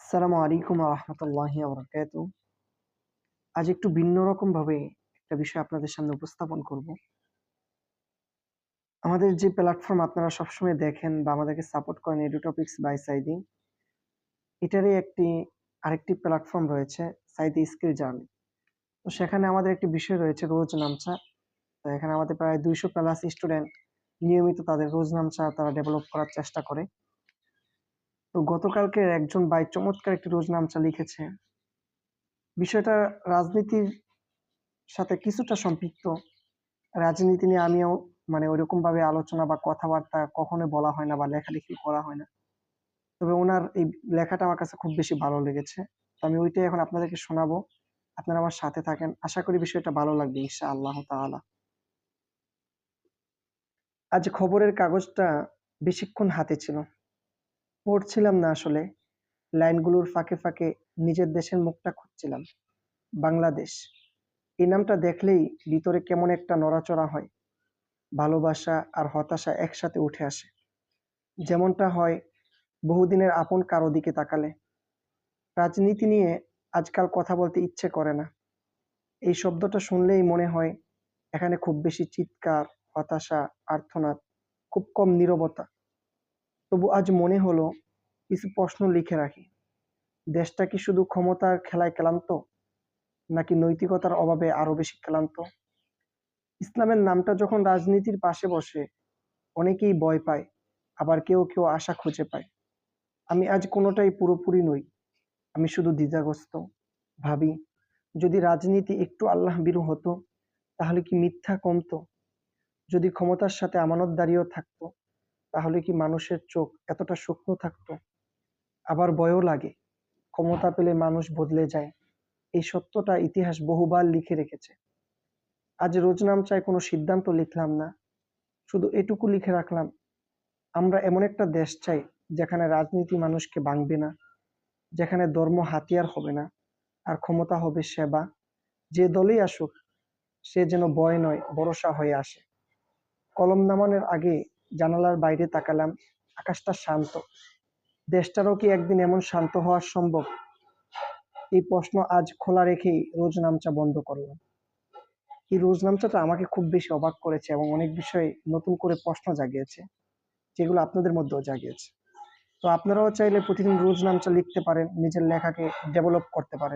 আসসালামু আলাইকুম রহমতুল্লাহি বারাকাতু। আজ একটু ভিন্ন রকম ভাবে একটা বিষয় আপনাদের সামনে উপস্থাপন করব। আমাদের যে প্ল্যাটফর্ম আপনারা সবসময় দেখেন বা আমাদেরকে সাপোর্ট করেন, এডুটপিক্স বাই সাইদি, এটারই আরেকটি প্ল্যাটফর্ম রয়েছে, সাইদি স্কিল জার্নি। তো সেখানে আমাদের একটি বিষয় রয়েছে রোজ নামচা। তো এখানে আমাদের প্রায় 200 প্লাস স্টুডেন্ট নিয়মিত তাদের রোজ নামচা তারা ডেভেলপ করার চেষ্টা করে। তো গতকালকে একজন ভাই চমৎকার একটি রোজ নামচা লিখেছে। বিষয়টা রাজনীতির সাথে কিছুটা সম্পৃক্ত। রাজনীতি নিয়ে আমিও ওইরকম ভাবে আলোচনা বা কথাবার্তা কখনো বলা হয় না বা লেখালেখি করা হয় না। তবে ওনার এই লেখাটা আমার কাছে খুব বেশি ভালো লেগেছে। তো আমি ওইটাই এখন আপনাদেরকে শোনাবো। আপনারা আমার সাথে থাকেন। আশা করি বিষয়টা ভালো লাগবে ইনশাআল্লাহ তাআলা। আজ খবরের কাগজটা বেশিক্ষণ হাতে ছিল। পড়ছিলাম না আসলে। লাইনগুলোর ফাঁকে ফাঁকে নিজের দেশের মুখটা খুঁজছিলাম। বাংলাদেশ। এই নামটা দেখলেই ভিতরে কেমন একটা নড়াচড়া হয়। ভালোবাসা আর হতাশা একসাথে উঠে আসে। যেমনটা হয় বহুদিনের আপন কারো দিকে তাকালে। রাজনীতি নিয়ে আজকাল কথা বলতে ইচ্ছে করে না। এই শব্দটা শুনলেই মনে হয় এখানে খুব বেশি চিৎকার, হতাশা, আর্তনাদ, খুব কম নীরবতা। তবু আজ মনে হলো কিছু প্রশ্ন লিখে রাখি। দেশটা কি শুধু ক্ষমতার খেলায় ক্লান্ত, নাকি নৈতিকতার অভাবে আরো বেশি ক্লান্ত? ইসলামের নামটা যখন রাজনীতির পাশে বসে অনেকেই ভয় পায়, আবার কেউ কেউ আশা খুঁজে পায়। আমি আজ কোনোটাই পুরোপুরি নই। আমি শুধু দ্বিধাগ্রস্ত। ভাবি, যদি রাজনীতি একটু আল্লাহ ভীরু হতো, তাহলে কি মিথ্যা কমতো? যদি ক্ষমতার সাথে আমানতদারিও থাকতো, তাহলে কি মানুষের চোখ এতটা সূক্ষ্ম থাকতো? আবার ভয়ও লাগে, ক্ষমতা পেলে মানুষ বদলে যায়। এই সত্যটা ইতিহাস বহুবার লিখে রেখেছে। আজ রোজনামচায় কোনো সিদ্ধান্ত লিখলাম না, শুধু এটুকু লিখে রাখলাম, আমরা এমন একটা দেশ চাই যেখানে রাজনীতি মানুষকে ভাঙবে না, যেখানে ধর্ম হাতিয়ার হবে না, আর ক্ষমতা হবে সেবা। যে দলই আসুক, সে যেন ভয় নয় ভরসা হয়ে আসে। কলম নামানোর আগে জানালার বাইরে তাকালাম, আকাশটা শান্ত। দেশটারও কি একদিন এমন শান্ত হওয়া সম্ভব? এই প্রশ্ন আজ খোলা রেখেই রোজ নামচা বন্ধ করলাম। এই রোজ নামচাটা আমাকে খুব বেশি অবাক করেছে এবং অনেক বিষয়ে নতুন করে প্রশ্ন জাগিয়েছে, যেগুলো আপনাদের মধ্যেও জাগিয়েছে। তো আপনারাও চাইলে প্রতিদিন রোজ নামচা লিখতে পারেন, নিজের লেখাকে ডেভেলপ করতে পারেন।